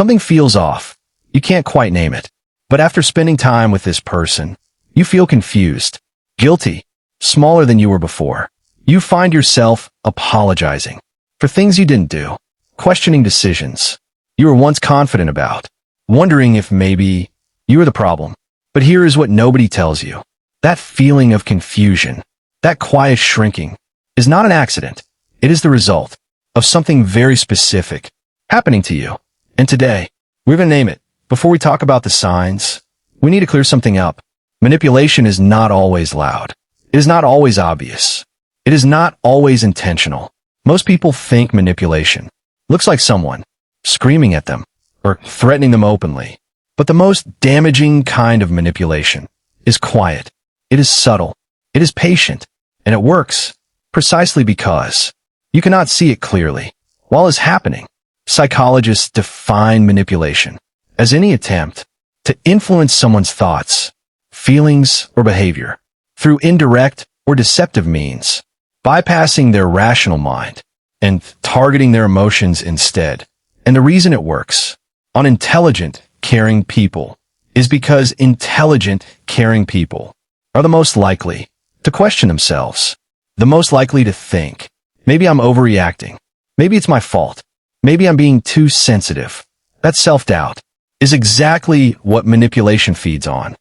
Something feels off. You can't quite name it. But after spending time with this person, you feel confused, guilty, smaller than you were before. You find yourself apologizing for things you didn't do, questioning decisions you were once confident about, wondering if maybe you were the problem. But here is what nobody tells you. That feeling of confusion, that quiet shrinking, is not an accident. It is the result of something very specific happening to you. And today, we're going to name it. Before we talk about the signs, we need to clear something up. Manipulation is not always loud. It is not always obvious. It is not always intentional. Most people think manipulation looks like someone screaming at them or threatening them openly. But the most damaging kind of manipulation is quiet. It is subtle. It is patient. And it works precisely because you cannot see it clearly while it's happening. Psychologists define manipulation as any attempt to influence someone's thoughts, feelings, or behavior through indirect or deceptive means, bypassing their rational mind and targeting their emotions instead. And the reason it works on intelligent, caring people is because intelligent, caring people are the most likely to question themselves, the most likely to think, maybe I'm overreacting, maybe it's my fault, maybe I'm being too sensitive. That self-doubt is exactly what manipulation feeds on.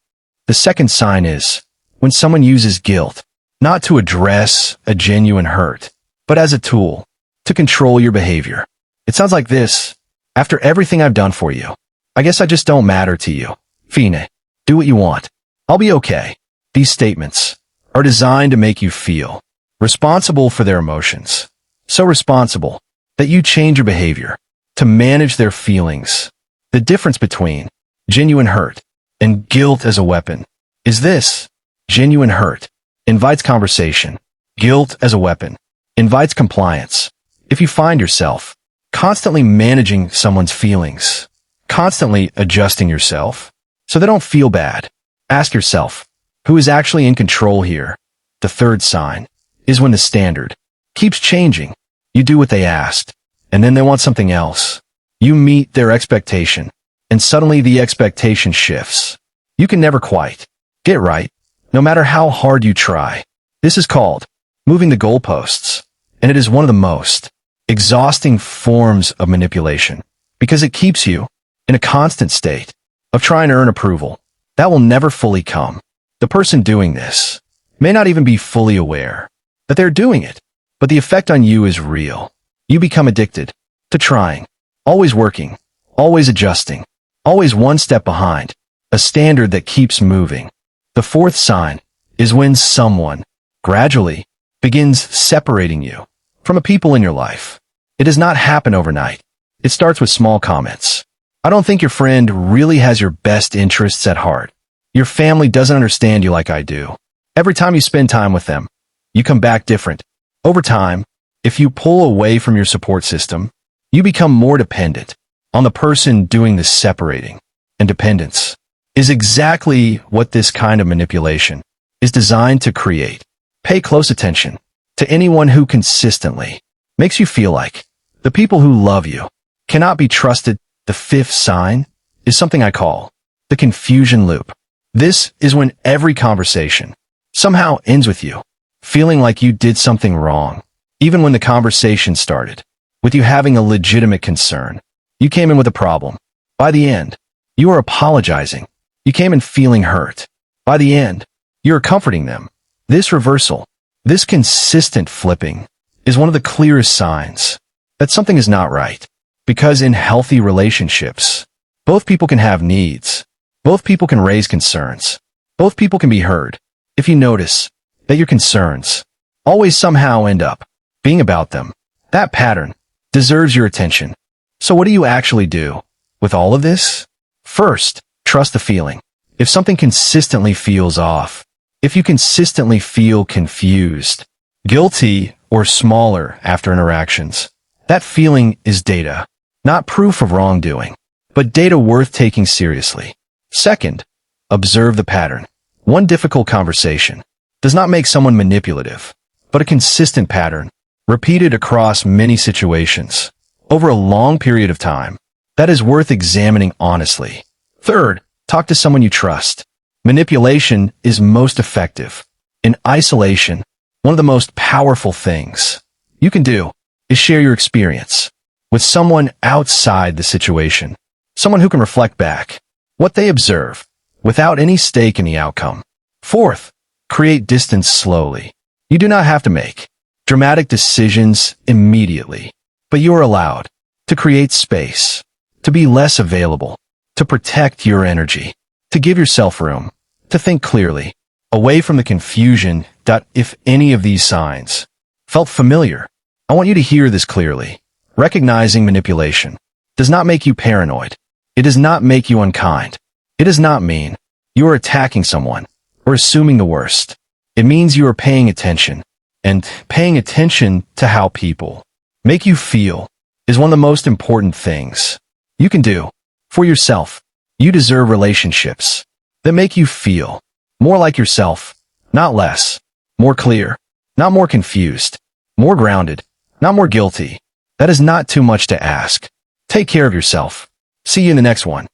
The second sign is when someone uses guilt, not to address a genuine hurt, but as a tool to control your behavior. It sounds like this: after everything I've done for you, I guess I just don't matter to you. Fine, do what you want. I'll be okay. These statements are designed to make you feel responsible for their emotions. So responsible that you change your behavior to manage their feelings. The difference between genuine hurt and guilt as a weapon is this: genuine hurt invites conversation. Guilt as a weapon invites compliance. If you find yourself constantly managing someone's feelings, constantly adjusting yourself so they don't feel bad, ask yourself, who is actually in control here? The third sign is when the standard keeps changing. You do what they asked, and then they want something else. You meet their expectation, and suddenly the expectation shifts. You can never quite get right, no matter how hard you try. This is called moving the goalposts, and it is one of the most exhausting forms of manipulation because it keeps you in a constant state of trying to earn approval. That will never fully come. The person doing this may not even be fully aware that they're doing it, but the effect on you is real. You become addicted to trying, always working, always adjusting, always one step behind, a standard that keeps moving. The fourth sign is when someone gradually begins separating you from the people in your life. It does not happen overnight. It starts with small comments. I don't think your friend really has your best interests at heart. Your family doesn't understand you like I do. Every time you spend time with them, you come back different. Over time, if you pull away from your support system, you become more dependent on the person doing the separating. And dependence is exactly what this kind of manipulation is designed to create. Pay close attention to anyone who consistently makes you feel like the people who love you cannot be trusted. The fifth sign is something I call the confusion loop. This is when every conversation somehow ends with you feeling like you did something wrong, even when the conversation started with you having a legitimate concern. You came in with a problem. By the end, you are apologizing. You came in feeling hurt. By the end, you are comforting them. This reversal, this consistent flipping, is one of the clearest signs that something is not right. Because in healthy relationships, both people can have needs. Both people can raise concerns. Both people can be heard. If you notice that your concerns always somehow end up being about them, that pattern deserves your attention. So what do you actually do with all of this? First, trust the feeling. If something consistently feels off, if you consistently feel confused, guilty, or smaller after interactions, that feeling is data, not proof of wrongdoing, but data worth taking seriously. Second, observe the pattern. One difficult conversation does not make someone manipulative, but a consistent pattern, repeated across many situations, over a long period of time. that is worth examining honestly. Third, talk to someone you trust. Manipulation is most effective in isolation. One of the most powerful things you can do is share your experience with someone outside the situation, someone who can reflect back what they observe without any stake in the outcome. Fourth, create distance slowly. You do not have to make dramatic decisions immediately, but you are allowed to create space, to be less available, to protect your energy, to give yourself room, to think clearly, away from the confusion. If any of these signs felt familiar, I want you to hear this clearly. Recognizing manipulation does not make you paranoid. It does not make you unkind. It does not mean you are attacking someone or assuming the worst. It means you are paying attention, and paying attention to how people make you feel is one of the most important things you can do for yourself. You deserve relationships that make you feel more like yourself, not less, more clear, not more confused, more grounded, not more guilty. That is not too much to ask. Take care of yourself. See you in the next one.